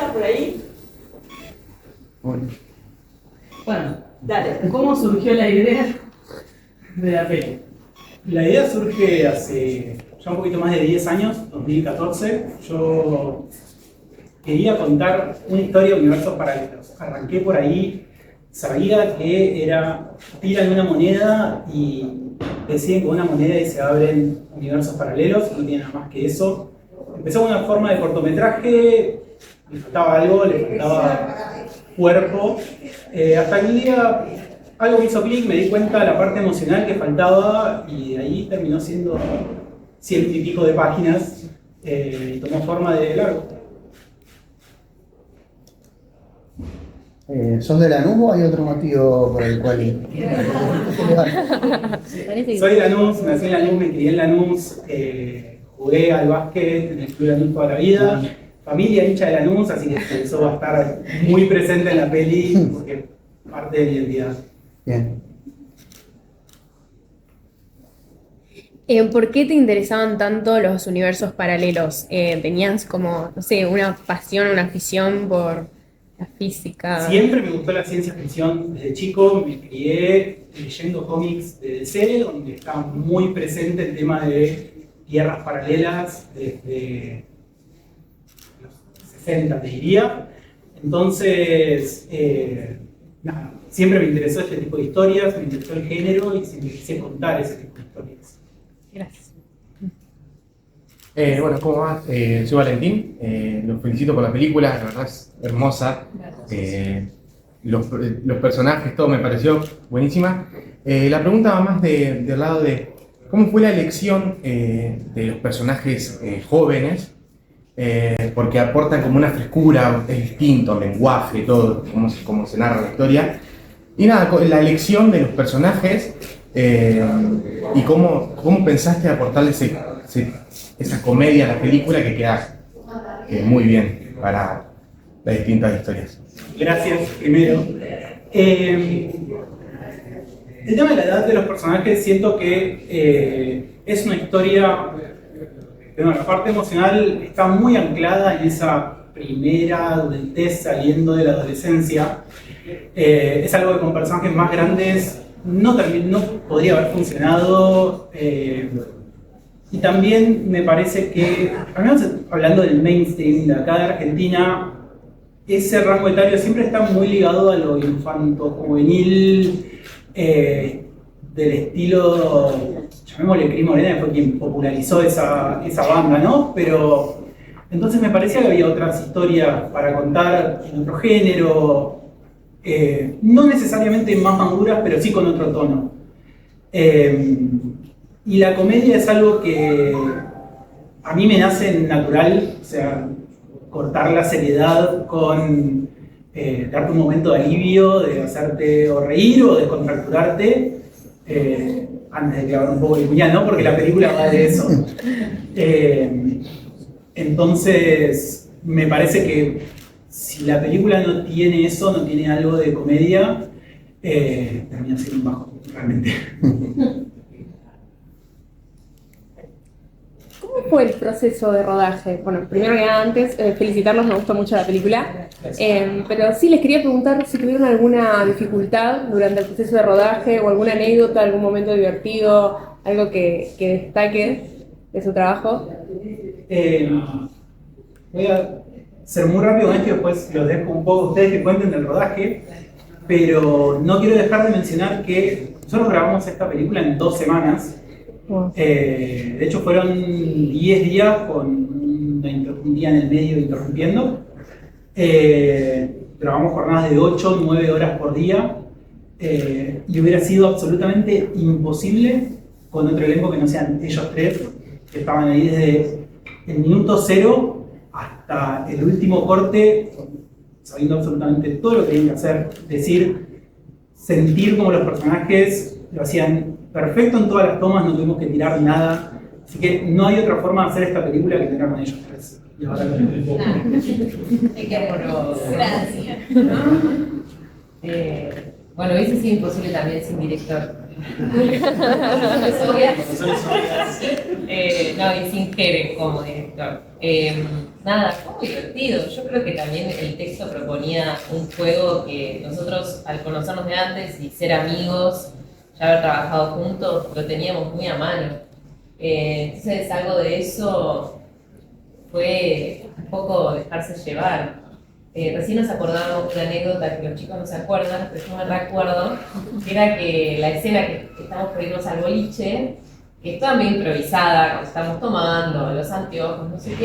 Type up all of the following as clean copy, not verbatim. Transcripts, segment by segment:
pregunta por ahí? Bueno, Dale. ¿Cómo surgió la idea de la peli? La idea surge hace ya un poquito más de 10 años, 2014. Yo quería contar una historia de universos paralelos. Arranqué por ahí, sabía que era, tiran una moneda y deciden con una moneda y se abren universos paralelos, no tiene nada más que eso. Empezó con una forma de cortometraje, le faltaba algo, le faltaba cuerpo, hasta que un día algo me hizo clic, me di cuenta de la parte emocional que faltaba y de ahí terminó siendo 100 y pico de páginas y tomó forma de largo. ¿Sos de Lanús o hay otro motivo por el cual? Soy de Lanús, nací en Lanús, me crié en Lanús, jugué al básquet en el club Lanús toda la vida, familia hincha de Lanús, así que eso va a estar muy presente en la peli porque es parte de mi identidad. Bien. ¿Por qué te interesaban tanto los universos paralelos? ¿Tenías como, no sé, una pasión, una afición por la física? Siempre me gustó la ciencia ficción desde chico, me crié leyendo cómics de DC, donde está muy presente el tema de tierras paralelas desde los 60, te diría. Entonces, nada, siempre me interesó este tipo de historias, me interesó el género y siempre quise contar ese tipo de historias. Gracias. Bueno, ¿cómo va? Soy Valentín, los felicito por la película, la verdad es hermosa. Los personajes, todo me pareció buenísima. La pregunta va más del lado de cómo fue la elección de los personajes jóvenes, porque aportan como una frescura, es distinto, lenguaje, todo, cómo se narra la historia. Y nada, la elección de los personajes y cómo pensaste aportarle esa comedia a la película que queda muy bien para las distintas historias. Gracias, primero. El tema de la edad de los personajes, siento que es una historia, bueno, la parte emocional está muy anclada en esa primera adultez saliendo de la adolescencia. Es algo que con personajes más grandes no podría haber funcionado. Y también me parece que, al menos hablando del mainstream de acá de Argentina, ese rango etario siempre está muy ligado a lo infanto-juvenil, del estilo, llamémosle Cris Morena, que fue quien popularizó esa banda, ¿no? Pero entonces me parecía que había otras historias para contar en otro género, no necesariamente más maduras, pero sí con otro tono. Y la comedia es algo que a mí me nace natural, o sea, cortar la seriedad con darte un momento de alivio, de hacerte o reír o de contracturarte, antes de clavar un poco el puñal, ¿no? Porque la película va de eso. Entonces, me parece que si la película no tiene eso, no tiene algo de comedia, termina siendo un bajo, realmente. ¿Cómo fue el proceso de rodaje? Bueno, primero que nada, antes, felicitarlos, me gustó mucho la película. Pero sí les quería preguntar si tuvieron alguna dificultad durante el proceso de rodaje o alguna anécdota, algún momento divertido, algo que destaque de su trabajo. Voy a ser muy rápido con esto y después los dejo un poco a ustedes que cuenten del rodaje, pero no quiero dejar de mencionar que nosotros grabamos esta película en 2 semanas. De hecho fueron 10 días con un día en el medio interrumpiendo. Grabamos jornadas de 8, 9 horas por día y hubiera sido absolutamente imposible con otro elenco que no sean ellos tres, que estaban ahí desde el minuto 0 hasta el último corte, sabiendo absolutamente todo lo que tenían que hacer, decir, sentir como los personajes lo hacían perfecto en todas las tomas, no tuvimos que tirar nada. Así que no hay otra forma de hacer esta película que tener con ellos tres. Y ahora lo tengo un poco. Gracias. Bueno, hubiese sido imposible también sin director. No, y sin Jere como director. Nada, fue muy divertido. Yo creo que también el texto proponía un juego que nosotros, al conocernos de antes y ser amigos, ya haber trabajado juntos, lo teníamos muy a mano. Entonces, algo de eso fue un poco dejarse llevar. Recién nos acordábamos de una anécdota que los chicos no se acuerdan, pero yo me recuerdo, que era que la escena que estamos por irnos al boliche, que estaba medio improvisada, cuando estábamos tomando, los anteojos, no sé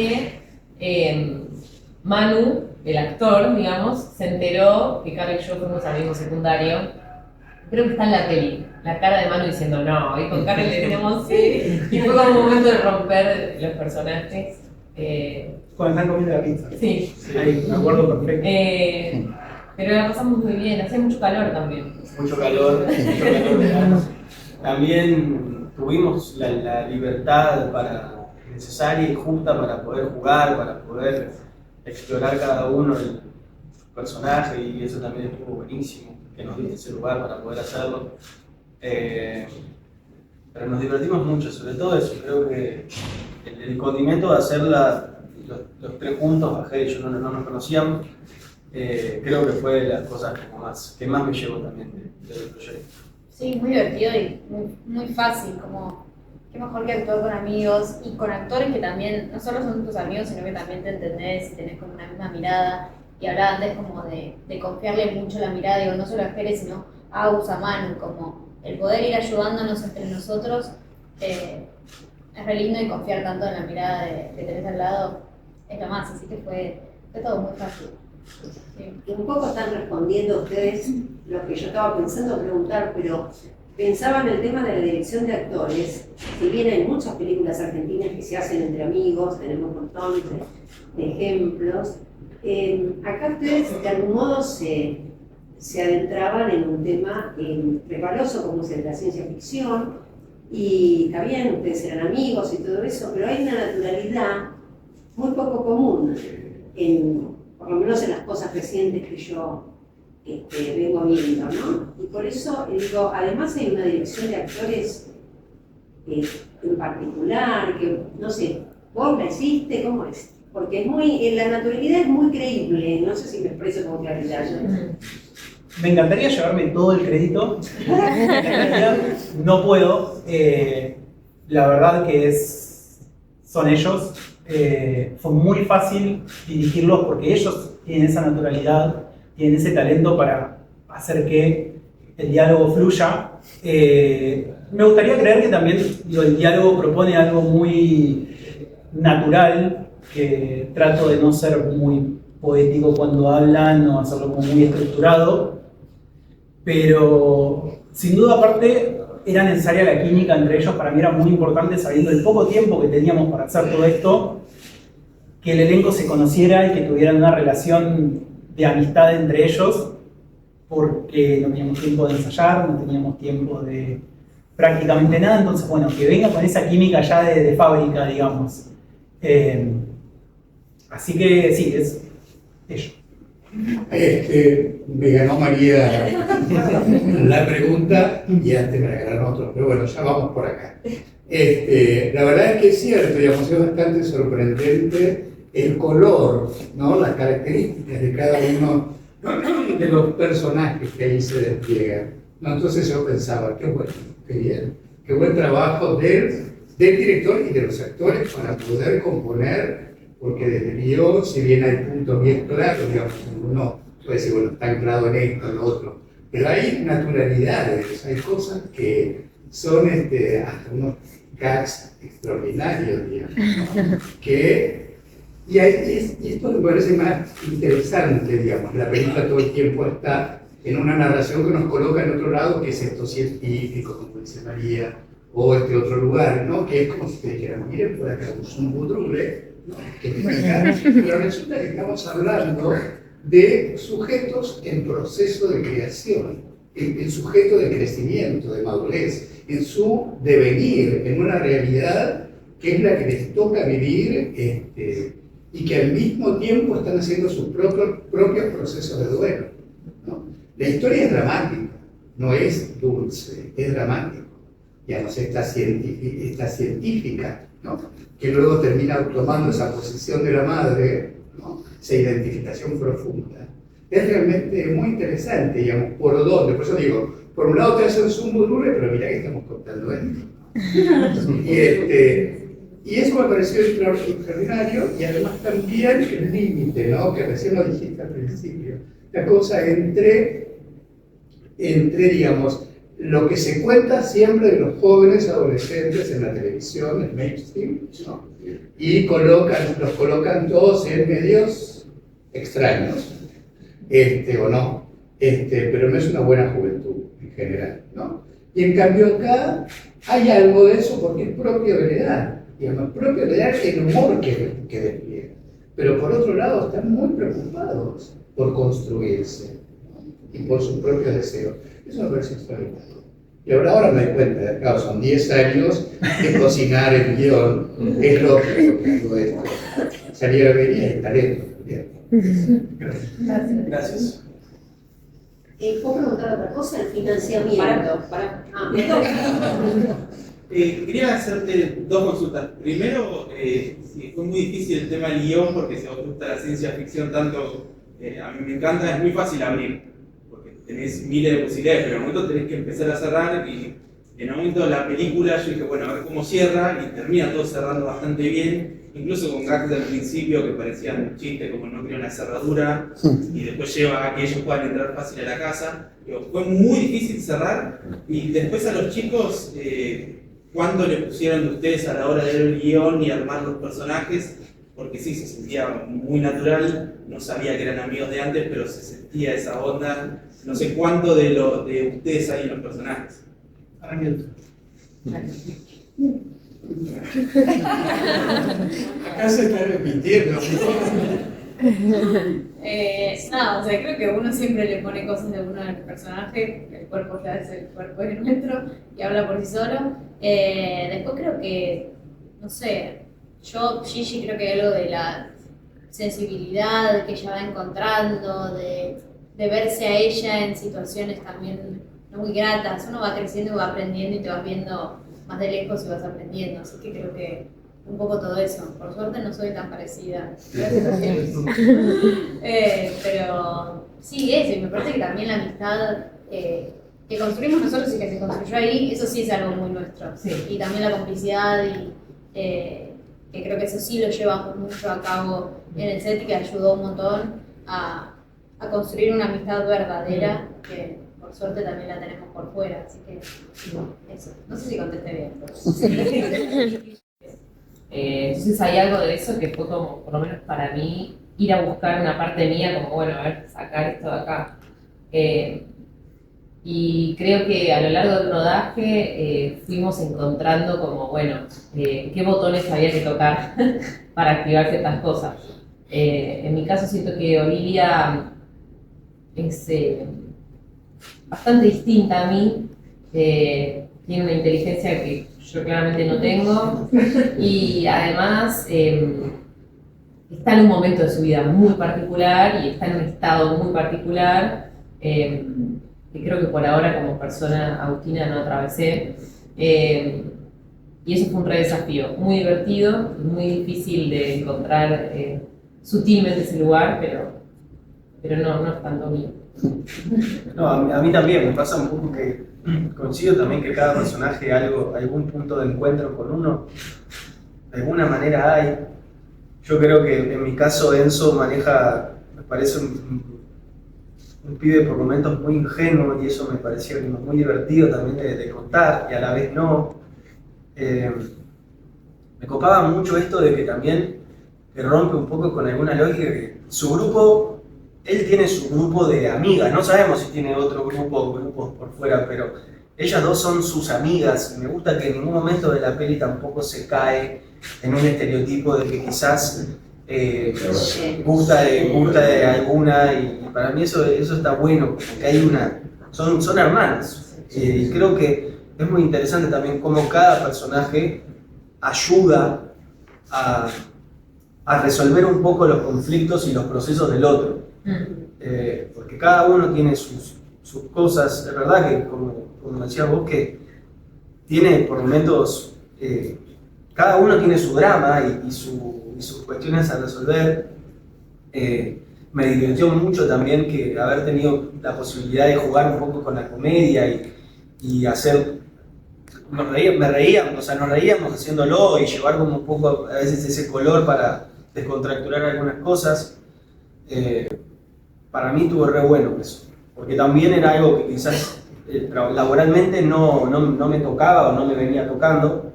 qué, Manu, el actor, digamos, se enteró que Carl y yo fuimos amigos secundarios. Creo que está en la peli, la cara de Manu diciendo no, y con Carl le tenemos sí, y fue como un momento de romper los personajes. Cuando están comiendo la pizza. Sí. Ahí, me acuerdo perfecto. Pero la pasamos muy bien, hacía mucho calor también. Mucho calor, verano. También tuvimos la libertad necesaria y justa para poder jugar, para poder explorar cada uno el personaje, y eso también estuvo buenísimo, que nos diste ese lugar para poder hacerlo. Pero nos divertimos mucho, sobre todo eso. Creo que el condimento de hacer los tres juntos, Bajé y yo no nos conocíamos, creo que fue de las cosas que más me llevó también del proyecto. Sí, muy divertido y muy fácil, como qué mejor que actuar con amigos y con actores que también no solo son tus amigos, sino que también te entendés y tenés como una misma mirada. Y hablaba antes como de confiarle mucho la mirada, digo, no solo a Jerez, sino a Agus, a Manu, como el poder ir ayudándonos entre nosotros, es re lindo, y confiar tanto en la mirada que tenés al lado es lo más, así que fue todo muy fácil. Sí. Un poco están respondiendo ustedes lo que yo estaba pensando preguntar, pero pensaba en el tema de la dirección de actores. Si bien hay muchas películas argentinas que se hacen entre amigos, tenemos un montón de ejemplos, acá ustedes de algún modo se adentraban en un tema resbaloso como es el de la ciencia ficción, y está bien, ustedes eran amigos y todo eso, pero hay una naturalidad muy poco común, por lo menos en las cosas recientes que yo vengo viendo, ¿no? Y por eso digo, además hay una dirección de actores en particular, que no sé, ¿vos la hiciste? ¿Cómo es? Porque la naturalidad es muy creíble, no sé si me expreso con claridad. Me encantaría llevarme todo el crédito, en realidad no puedo, la verdad que son ellos, fue muy fácil dirigirlos porque ellos tienen esa naturalidad, tienen ese talento para hacer que el diálogo fluya. Me gustaría creer que también el diálogo propone algo muy natural, que trato de no ser muy poético cuando hablan o hacerlo como muy estructurado, pero sin duda aparte era necesaria la química entre ellos. Para mí era muy importante, sabiendo el poco tiempo que teníamos para hacer todo esto, que el elenco se conociera y que tuvieran una relación de amistad entre ellos, porque no teníamos tiempo de ensayar, no teníamos tiempo de prácticamente nada. Entonces, bueno, que venga con esa química ya de fábrica, digamos. Así que sí, es ello. Me ganó María la pregunta y antes me la ganaron otros, pero bueno, ya vamos por acá. La verdad es que es cierto, digamos, es bastante sorprendente el color, ¿no? Las características de cada uno de los personajes que ahí se despliegan, ¿no? Entonces yo pensaba, qué bueno, qué bien, qué buen trabajo del director y de los actores para poder componer, porque desde el guión, si bien hay puntos bien claros, digamos, uno puede decir, bueno, está anclado en esto, en lo otro, pero hay naturalidades, hay cosas que son hasta unos gags extraordinarios, digamos, y esto me parece más interesante, digamos. La película todo el tiempo está en una narración que nos coloca en otro lado, que es esto científico, como dice María, o este otro lugar, ¿no? Que es como si te dijeran, miren, por acá un budrule, ¿no? Pero resulta que estamos hablando de sujetos en proceso de creación, en sujeto de crecimiento, de madurez, en su devenir, en una realidad que es la que les toca vivir, y que al mismo tiempo están haciendo sus propios procesos de duelo, ¿no? La historia es dramática, no es dulce, es dramático. Digamos, esta científica, ¿no? Que luego termina tomando esa posición de la madre, ¿no? Esa identificación profunda. Es realmente muy interesante, digamos, por dónde. Por eso digo, por un lado te hacen zumo duro, pero mira que estamos contando esto. Y eso me pareció extraordinario, y además también el límite, ¿no? Que recién lo dijiste al principio. La cosa entre digamos, lo que se cuenta siempre de los jóvenes adolescentes en la televisión, el mainstream, ¿no? Y los colocan todos en medios extraños, o no, pero no es una buena juventud en general, ¿no? Y en cambio acá hay algo de eso porque es propio de la edad, digamos, propio de la edad el humor que despliega. Pero por otro lado están muy preocupados por construirse, ¿no? Y por sus propios deseos. Eso me parece extraordinario. Y ahora me doy cuenta, claro, son 10 años de cocinar el guión, es lógico que algo de esto saliera bien y hay talento también. Gracias. ¿Puedo preguntar otra cosa? El financiamiento. Quería hacerte dos consultas. Primero, si fue muy difícil el tema del guión, porque si a vos te gusta la ciencia ficción tanto, a mí me encanta, es muy fácil abrir. Tenés miles de posibilidades, pero en un momento tenés que empezar a cerrar, y en un momento de la película yo dije, bueno, a ver cómo cierra, y termina todo cerrando bastante bien, incluso con gags del principio que parecían un chiste, como no quería una cerradura, y después lleva a que ellos puedan entrar fácil a la casa. Pero fue muy difícil cerrar, y después a los chicos, ¿cuándo le pusieron de ustedes a la hora de leer el guión y armar los personajes? Porque sí, se sentía muy natural, no sabía que eran amigos de antes, pero se sentía esa onda. No sé cuánto de ustedes hay en los personajes. Acá se está repitiendo. Nada, o sea, creo que uno siempre le pone cosas de uno al personaje, el cuerpo ya es el cuerpo es nuestro y habla por sí solo. Después creo que, no sé, Gigi creo que algo de la sensibilidad que ella va encontrando, de verse a ella en situaciones también no muy gratas. Uno va creciendo y va aprendiendo y te vas viendo más de lejos y vas aprendiendo, así que creo que un poco todo eso. Por suerte no soy tan parecida, gracias a Dios. Pero sí, eso, y me parece que también la amistad que construimos nosotros y que se construyó ahí, eso sí es algo muy nuestro. Sí. Y también la complicidad, y que creo que eso sí lo llevamos mucho a cabo en el set, que ayudó un montón a construir una amistad verdadera, que por suerte también la tenemos por fuera, así que eso. No sé si contesté bien, pero... Entonces hay algo de eso que fue como, por lo menos para mí, ir a buscar una parte mía, como bueno, a ver, sacar esto de acá. Y creo que a lo largo del rodaje fuimos encontrando como, bueno, qué botones había que tocar para activar ciertas cosas. En mi caso siento que Olivia es bastante distinta a mí, tiene una inteligencia que yo claramente no tengo, y además está en un momento de su vida muy particular y está en un estado muy particular, que creo que por ahora como persona agustina no atravesé, y eso fue un re desafío, muy divertido, muy difícil de encontrar sutilmente ese lugar, pero no es tanto mío. No, a mí también me pasa un poco que coincido también que cada personaje algún punto de encuentro con uno, de alguna manera hay. Yo creo que en mi caso Enzo maneja, me parece un pibe por momentos muy ingenuo, y eso me pareció muy divertido también de contar, y a la vez no. Me copaba mucho esto de que también rompe un poco con alguna lógica, que su grupo, él tiene su grupo de amigas, no sabemos si tiene otro grupo o grupos por fuera, pero ellas dos son sus amigas, y me gusta que en ningún momento de la peli tampoco se cae en un estereotipo de que quizás gusta de alguna, y para mí eso está bueno, porque hay son hermanas, y creo que es muy interesante también cómo cada personaje ayuda a resolver un poco los conflictos y los procesos del otro. Porque cada uno tiene sus sus cosas. Es verdad que, como decías vos, que tiene por momentos, cada uno tiene su drama y sus cuestiones a resolver. Me divirtió mucho también que haber tenido la posibilidad de jugar un poco con la comedia y hacer, nos reíamos haciéndolo y llevar como un poco a veces ese color para descontracturar algunas cosas. Para mí estuvo re bueno eso, porque también era algo que quizás laboralmente no me tocaba o no me venía tocando,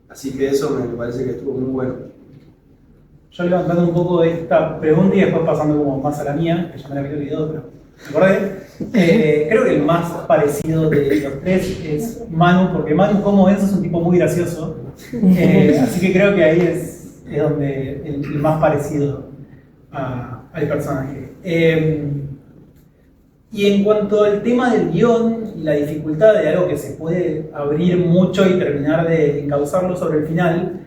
así que eso me parece que estuvo muy bueno. Yo levantando un poco esta pregunta y después pasando como más a la mía, que ya me la había olvidado, pero me acordé. Creo que el más parecido de los tres es Manu, porque Manu como Enzo es un tipo muy gracioso, así que creo que ahí es donde el más parecido al personaje. Y en cuanto al tema del guión y la dificultad de algo que se puede abrir mucho y terminar de encauzarlo sobre el final,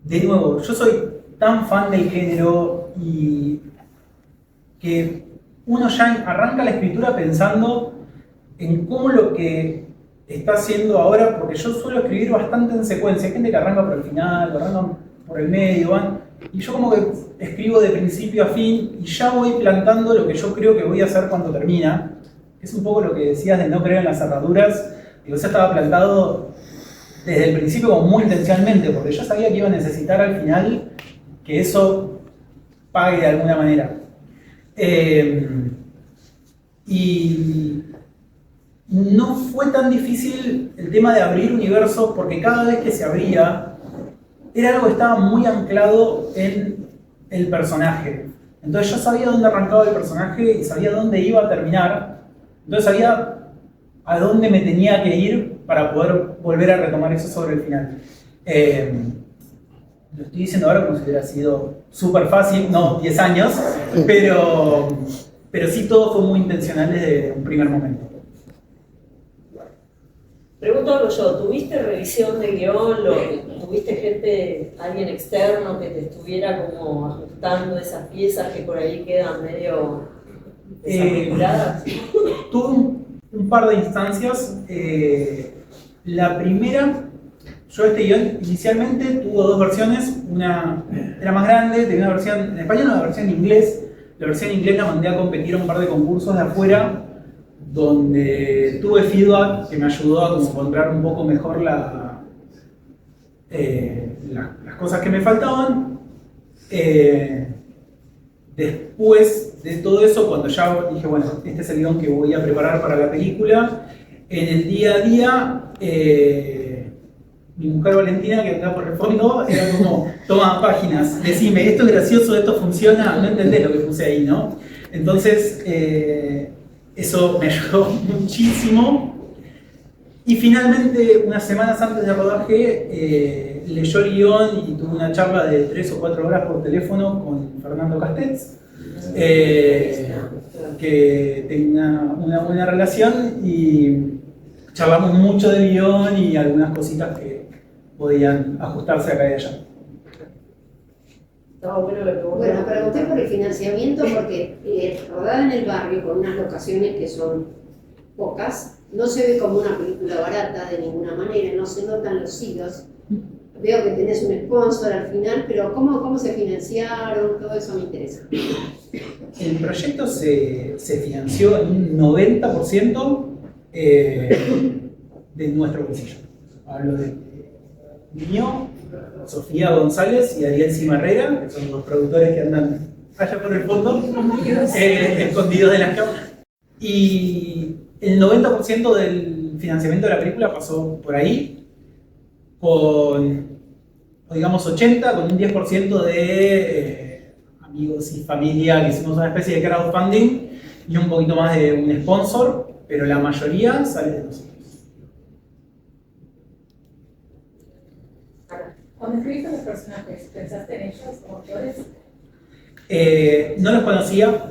de nuevo, yo soy tan fan del género y que uno ya arranca la escritura pensando en cómo lo que está haciendo ahora, porque yo suelo escribir bastante en secuencia. Hay gente que arranca por el final, arranca por el medio, y yo como que escribo de principio a fin y ya voy plantando lo que yo creo que voy a hacer cuando termina. Es un poco lo que decías de no creer en las cerraduras. Digo, eso estaba plantado desde el principio como muy intencionalmente, porque yo sabía que iba a necesitar al final que eso pague de alguna manera. Y no fue tan difícil el tema de abrir universos, porque cada vez que se abría era algo que estaba muy anclado en el personaje. Entonces yo sabía dónde arrancaba el personaje y sabía dónde iba a terminar. Entonces sabía a dónde me tenía que ir para poder volver a retomar eso sobre el final. Lo estoy diciendo ahora como si hubiera sido súper fácil, no 10 años, pero sí todo fue muy intencional desde un primer momento. Pregunto algo yo, ¿tuviste revisión de guión? ¿Tuviste gente, alguien externo que te estuviera como ajustando esas piezas que por ahí quedan medio desarticuladas? Tuve un par de instancias. La primera, yo este guión inicialmente tuvo dos versiones, una era más grande, tenía una versión en español y una versión en inglés. La versión en inglés la mandé a competir a un par de concursos de afuera, donde tuve feedback que me ayudó a encontrar un poco mejor las cosas que me faltaban. Después de todo eso, cuando ya dije, bueno, este es el guión que voy a preparar para la película, en el día a día, mi mujer Valentina, que andaba por el fondo, era como, toma páginas, decime, esto es gracioso, esto funciona, no entendés lo que puse ahí, ¿no? Entonces, eso me ayudó muchísimo. Y finalmente, unas semanas antes de rodaje, leyó el guión y tuve una charla de 3 o 4 horas por teléfono con Fernando Castells, que tenía una buena relación, y charlamos mucho del guión y algunas cositas que podían ajustarse acá y allá. Estaba bueno lo que vos Bueno, pregunté por el financiamiento porque rodada en el barrio con unas locaciones que son pocas, no se ve como una película barata de ninguna manera, no se notan los hilos. Veo que tenés un sponsor al final, pero ¿cómo se financiaron? Todo eso me interesa. El proyecto se financió en un 90% de nuestro bolsillo. Hablo de mío, Sofía González y Ariel Cimarrera, que son los productores que andan allá por el fondo, escondidos de las cámaras. Y el 90% del financiamiento de la película pasó por ahí, con, digamos, 80%, con un 10% de amigos y familia, que hicimos una especie de crowdfunding, y un poquito más de un sponsor, pero la mayoría sale de nosotros. Cuando escribiste los personajes, ¿pensaste en ellos como actores? No los conocía,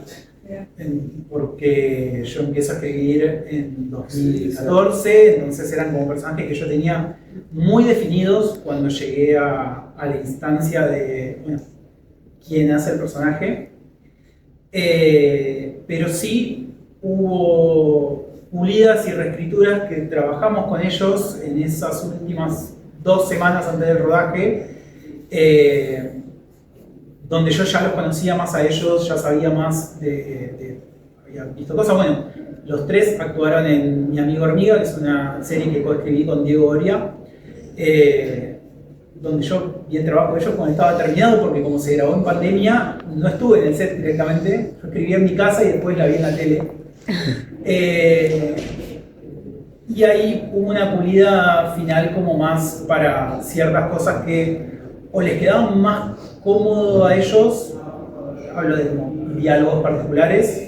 porque yo empiezo a escribir en 2014, entonces eran como personajes que yo tenía muy definidos cuando llegué a la instancia de, bueno, quién hace el personaje. Pero sí hubo pulidas y reescrituras que trabajamos con ellos en esas últimas 2 semanas antes del rodaje, donde yo ya los conocía más a ellos, ya sabía más había visto cosas. Bueno, los 3 actuaron en Mi Amigo Hormiga, que es una serie que coescribí con Diego Oria, donde yo vi el trabajo de ellos cuando estaba terminado, porque como se grabó en pandemia, no estuve en el set directamente, yo escribí en mi casa y después la vi en la tele. Y ahí hubo una pulida final como más para ciertas cosas que o les quedaban más cómodo a ellos, hablo de como diálogos particulares,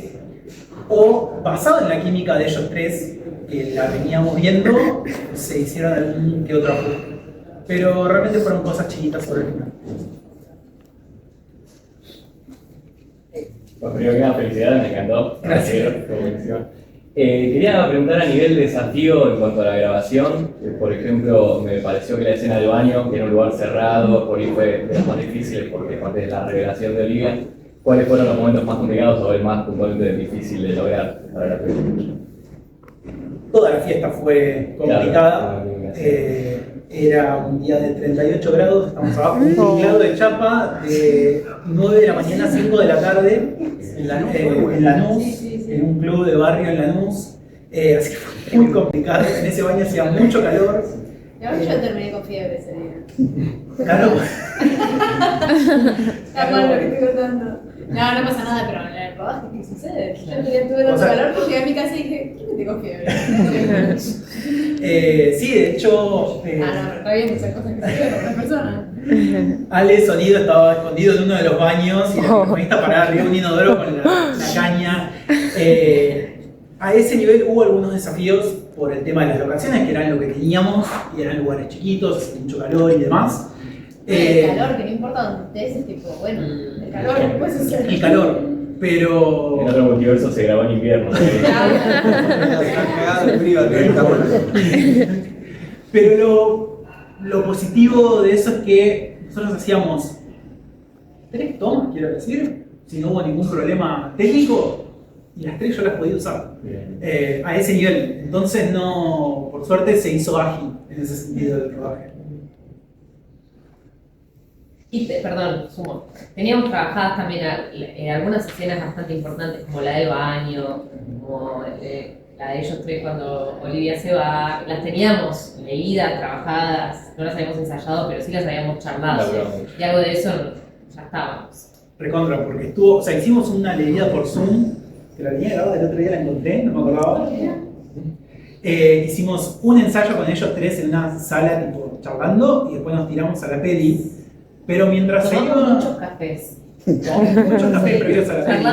o basado en la química de ellos 3, que la veníamos viendo, se hicieron algún que otro ajuste. Pero realmente fueron cosas chiquitas sobre el final. Bueno, primero que nada, felicidades, me encantó. Gracias. Quería preguntar a nivel desafío en cuanto a la grabación. Por ejemplo, me pareció que la escena del baño, que era un lugar cerrado, por ahí fue de las más difíciles porque parte de la revelación de Olivia. ¿Cuáles fueron los momentos más complicados o el más puntualmente difícil de lograr para la película? Toda la fiesta fue complicada. Era un día de 38 grados, estamos abajo, un grado de chapa, de 9 de la mañana a 5 de la tarde en Lanús, en un club de barrio en Lanús. Así que fue muy complicado. En ese baño hacía mucho calor. Yo terminé con fiebre ese día. Claro. Está mal lo que estoy contando. No pasa nada, pero en el rodaje, ¿qué sucede? Yo tuve tanto calor que llegué a mi casa y dije, ¿qué me tengo fiebre? Sí, de hecho... no, pero está bien, esas cosas que se ven con otras personas. Ale Sonido estaba escondido en uno de los baños y la protagonista parada arriba de un inodoro con la caña. A ese nivel hubo algunos desafíos por el tema de las locaciones, que eran lo que teníamos, y eran lugares chiquitos, hacía mucho calor y demás. El calor, que no importa donde estés, es tipo, bueno, el calor puede suceder. El calor, pero... En otro multiverso se grabó en invierno. Pero lo positivo de eso es que nosotros hacíamos 3 tomas, quiero decir, si no hubo ningún problema técnico, y las 3 yo las podía usar a ese nivel. Entonces, no, por suerte se hizo ágil en ese sentido del rodaje. Y perdón, sumo. Teníamos trabajadas también algunas escenas bastante importantes, como la del baño, como la de ellos 3 cuando Olivia se va. Las teníamos leídas, trabajadas, no las habíamos ensayado, pero sí las habíamos charlado. Y algo de eso ya estábamos. Recontra, porque estuvo, o sea, hicimos una leída por Zoom, que la tenía grabada, el otro día la encontré, no me acordaba. Hicimos un ensayo con ellos 3 en una sala, tipo, charlando, y después nos tiramos a la peli. Pero mientras se iba... muchos cafés. Muchos cafés previos a la peli.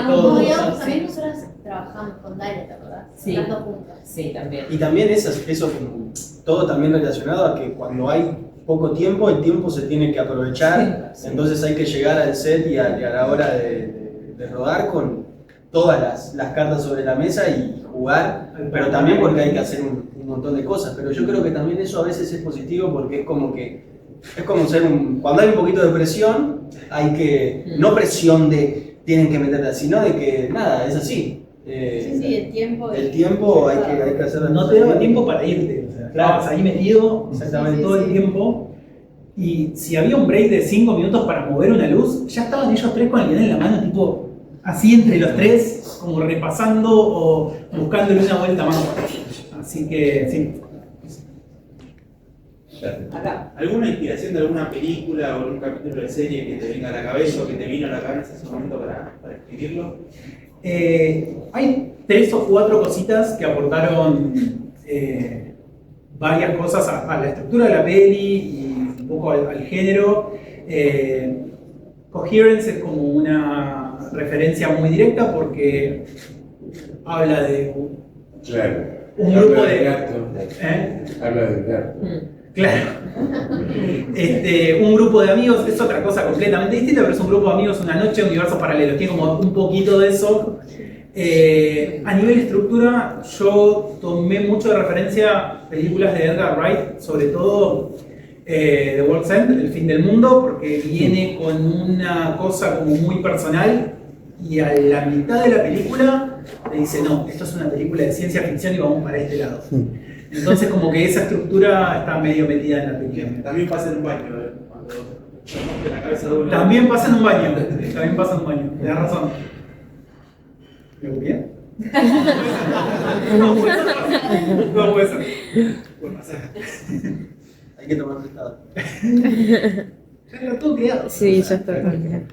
También nosotras trabajamos con Dalia, ¿te acordás? Sí. Las 2 juntas. Sí, también. Y también eso todo también relacionado a que cuando hay poco tiempo, el tiempo se tiene que aprovechar, entonces hay que llegar al set y a la hora de rodar con todas las cartas sobre la mesa y jugar, pero también porque hay que hacer un montón de cosas. Pero yo creo que también eso a veces es positivo porque es como ser cuando hay un poquito de presión, hay que, no presión de tienen que meterla, sino de que nada, es así. Sí, el tiempo. El tiempo hay que hacerlo. No te daba tiempo para irte, o sea, estabas ahí metido exactamente todo el tiempo. Y si había un break de 5 minutos para mover una luz, ya estaban ellos 3 con el guión en la mano, tipo así entre los 3, como repasando o buscándole una vuelta más. Así que sí. ¿Alguna inspiración de alguna película o algún capítulo de serie que te venga a la cabeza o que te vino a la cabeza en ese momento para escribirlo? Hay 3 o 4 cositas que aportaron varias cosas a la estructura de la peli y un poco al género. Coherence es como una referencia muy directa porque habla de un grupo de gato. Habla del gato. Claro. Un grupo de amigos es otra cosa completamente distinta, pero es un grupo de amigos, una noche, universos paralelos. Tiene como un poquito de eso. A nivel estructura, yo tomé mucho de referencia películas de Edgar Wright, sobre todo The World's End, El fin del mundo, porque viene con una cosa como muy personal y a la mitad de la película te dice, no, esto es una película de ciencia ficción y vamos para este lado. Entonces como que esa estructura está medio metida en la película. También pasa en un baño, cuando se rompe la cabeza de uno. También pasa en un baño, tenés razón. ¿Me voy bien? No puede ser. Puede pasar. Hay que tomar prestado. Ya está todo creado. Sí, ya está todo creado.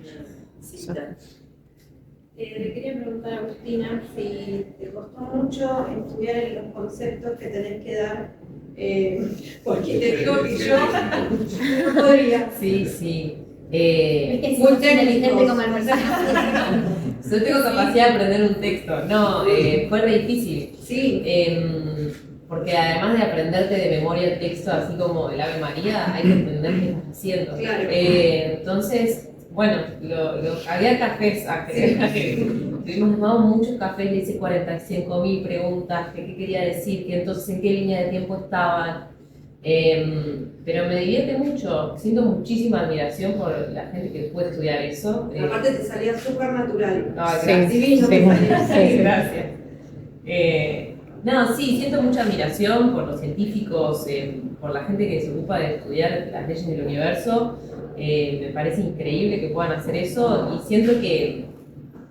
Le quería preguntar a Agustina si te costó mucho estudiar los conceptos que tenés que dar, porque te digo que yo no podría. Sí, sí. Es muy muy inteligente como el mensaje. Yo tengo capacidad de aprender un texto. No, fue re difícil. Sí. Porque además de aprenderte de memoria el texto, así como el Ave María, hay que entender qué estás haciendo. Claro. Entonces, bueno, había cafés, tuvimos tomado muchos cafés, le hice 45.000 preguntas, qué quería decir, que entonces en qué línea de tiempo estaban. Pero me divierte mucho, siento muchísima admiración por la gente que puede estudiar eso. Aparte te salía súper natural. No, Sí, gracias. Divino te salía. Sí, gracias. No, sí, siento mucha admiración por los científicos, por la gente que se ocupa de estudiar las leyes del universo. Me parece increíble que puedan hacer eso y siento que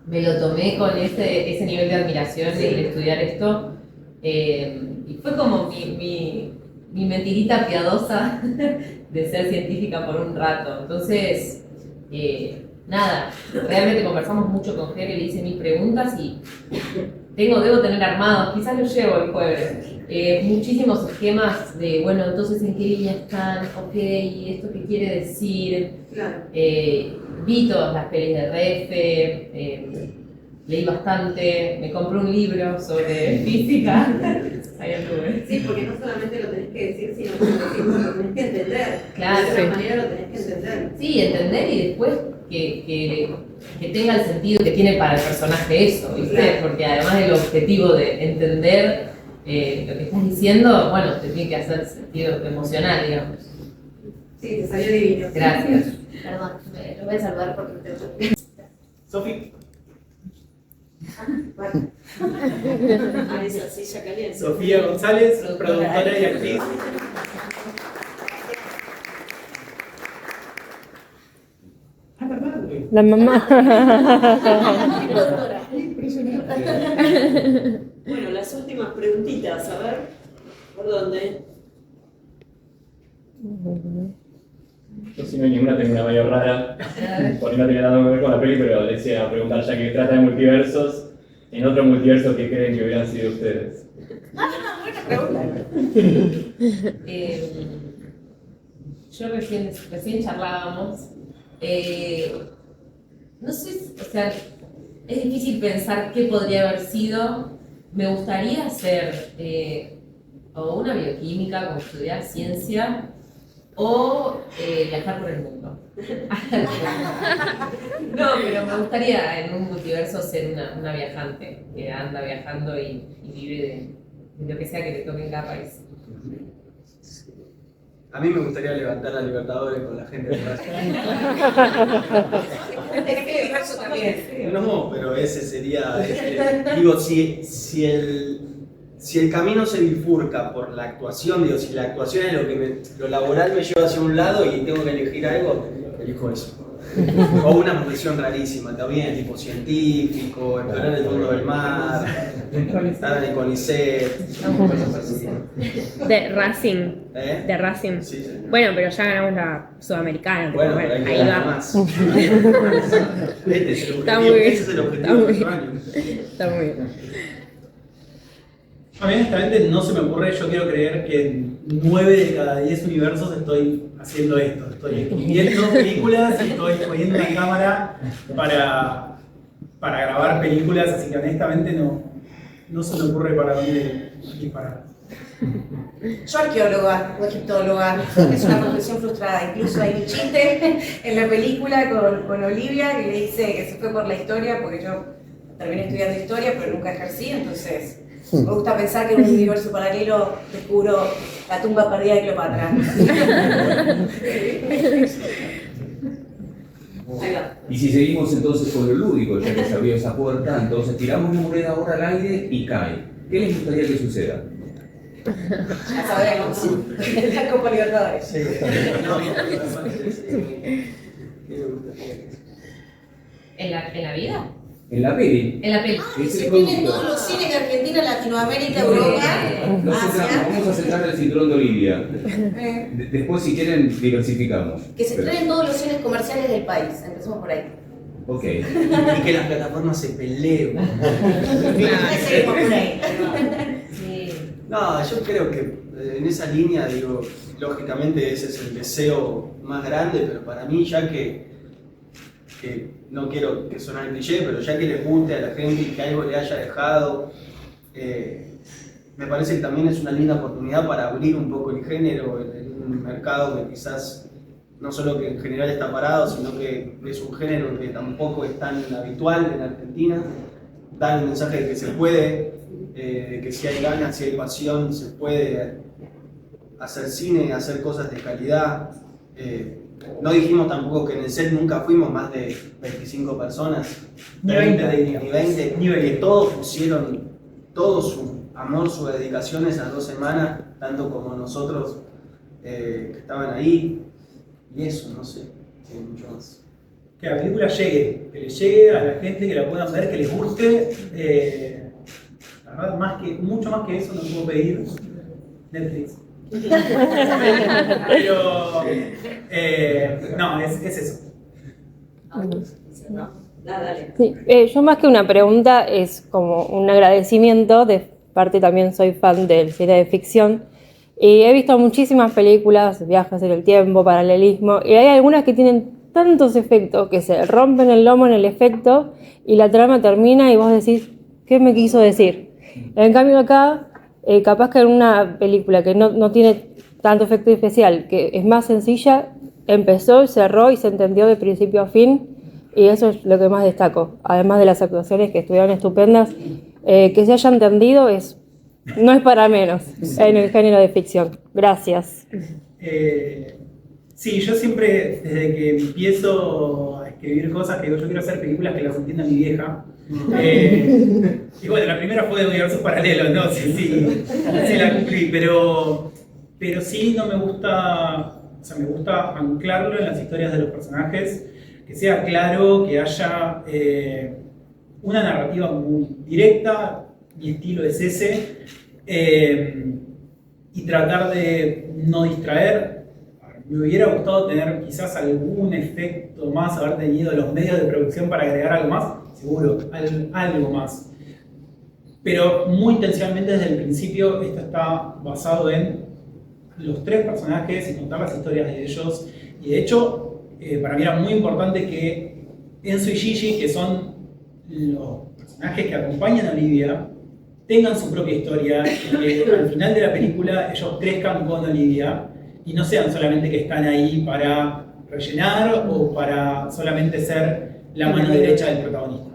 me lo tomé con ese nivel de admiración el estudiar esto. Y fue como mi mentirita piadosa de ser científica por un rato. Entonces, nada, realmente conversamos mucho con Jere, le hice mis preguntas y debo tener armados, quizás lo llevo el jueves, muchísimos esquemas de, bueno, entonces en qué línea están, ok, y esto qué quiere decir. Claro. Vi todas las pelis de Refe, leí bastante, me compré un libro sobre física. Ahí anduve. Sí, porque no solamente lo tenés que decir, sino que lo tenés que entender. Claro, de alguna manera lo tenés que entender. Sí, entender y después que tenga el sentido que tiene para el personaje eso, ¿viste? Claro. Porque además del objetivo de entender lo que estás diciendo, bueno, te tiene que hacer sentido emocional, digamos. Sí, te salió divino. Gracias. Perdón, lo voy a salvar porque me tengo. Sofi. Ah, esa silla caliente. Sofía González, productora y actriz. La mamá. Bueno, las últimas preguntitas, a ver, ¿por dónde? Yo si no hay ninguna tengo una medio rara, porque no tiene nada que ver con la peli, pero les iba a preguntar, ya que trata de multiversos, en otro multiverso, ¿qué creen que hubieran sido ustedes? Buena pregunta. Yo recién charlábamos. No sé, o sea, es difícil pensar qué podría haber sido. Me gustaría hacer o una bioquímica, como estudiar ciencia, o viajar por el mundo. No, pero me gustaría en un multiverso ser una viajante, que anda viajando y vive de lo que sea que le toque en cada país. A mí me gustaría levantar a Libertadores con la gente de Tenés que diverso también. No, pero ese sería. Digo, si el camino se bifurca por la actuación, digo, si la actuación es lo laboral me lleva hacia un lado y tengo que elegir algo, elijo eso. O una profesión rarísima también, tipo científico, explorar el fondo del mar, estar en el CONICET. De Racing. ¿Eh? De Racing. Sí, sí. Bueno, pero ya ganamos la Sudamericana. Bueno, pero hay que ahí ganar va. más. Este es el Está objetivo, muy bien. ese es el objetivo del otro año. Está muy bien. A mí honestamente no se me ocurre, yo quiero creer que en 9 de cada 10 universos estoy haciendo esto. Estoy viendo películas y estoy poniendo una cámara para grabar películas, así que honestamente no se me ocurre para dónde disparar. Yo arqueóloga o egiptóloga, es una profesión frustrada. Incluso hay un chiste en la película con Olivia que le dice que se fue por la historia porque yo terminé estudiando historia pero nunca ejercí, entonces me gusta pensar que en un universo paralelo descubro la tumba perdida de Cleopatra. Y si seguimos entonces con lo lúdico, ya que se abrió esa puerta, entonces tiramos una moneda ahora al aire y cae. ¿Qué les gustaría que suceda? Ya sabemos. La Copa Libertadores. ¿En la vida? En la peli. En la peli. Es el Se tiene en producto. todos los cines de Argentina, Latinoamérica, Europa, Nosotros Asia. vamos a centrar el cinturón de Olivia. Después, si quieren, diversificamos. Que se traen todos los cines comerciales del país. Empecemos por ahí. Ok. Y que las plataformas se peleen. Seguimos por ahí. No, yo creo que en esa línea, digo, lógicamente ese es el deseo más grande, pero para mí, ya que no quiero que suene cliché, pero ya que les guste a la gente y que algo le haya dejado, me parece que también es una linda oportunidad para abrir un poco el género en un mercado que quizás no solo que en general está parado, sino que es un género que tampoco es tan habitual en Argentina. Dar el mensaje de que se puede, que si hay ganas, si hay pasión, se puede hacer cine, hacer cosas de calidad. No dijimos tampoco que en el set nunca fuimos más de 25 personas, Ni 20 diría. ni 20, que todos pusieron todo su amor, su dedicación esas 2 semanas, tanto como nosotros que estaban ahí, y eso, no sé, mucho más. Que la película llegue, que le llegue a la gente, que la puedan ver, que les guste. La verdad, mucho más que eso no puedo pedir. Netflix. Pero no, es eso. Sí, yo más que una pregunta es como un agradecimiento, de parte también soy fan del cine de ficción y he visto muchísimas películas, viajes en el tiempo, paralelismo, y hay algunas que tienen tantos efectos que se rompen el lomo en el efecto y la trama termina y vos decís, ¿qué me quiso decir? En cambio acá, capaz que en una película que no tiene tanto efecto especial, que es más sencilla, empezó, cerró y se entendió de principio a fin, y eso es lo que más destaco, además de las actuaciones que estuvieron estupendas, que se haya entendido no es para menos en el género de ficción. Gracias. Sí, yo siempre, desde que empiezo a escribir cosas, que digo, yo quiero hacer películas que las entienda mi vieja. Y bueno, la primera fue de universos paralelos, no sé si la cumplí, pero sí no me gusta, o sea, me gusta anclarlo en las historias de los personajes, que sea claro, que haya una narrativa muy directa, mi estilo es ese, y tratar de no distraer. Me hubiera gustado tener quizás algún efecto más, haber tenido los medios de producción para agregar algo más, seguro, algo más. Pero muy intencionalmente desde el principio esto está basado en los 3 personajes y contar las historias de ellos. Y de hecho, para mí era muy importante que Enzo y Gigi, que son los personajes que acompañan a Olivia, tengan su propia historia y que al final de la película ellos crezcan con Olivia y no sean solamente que están ahí para rellenar o para solamente ser la mano derecha del protagonista.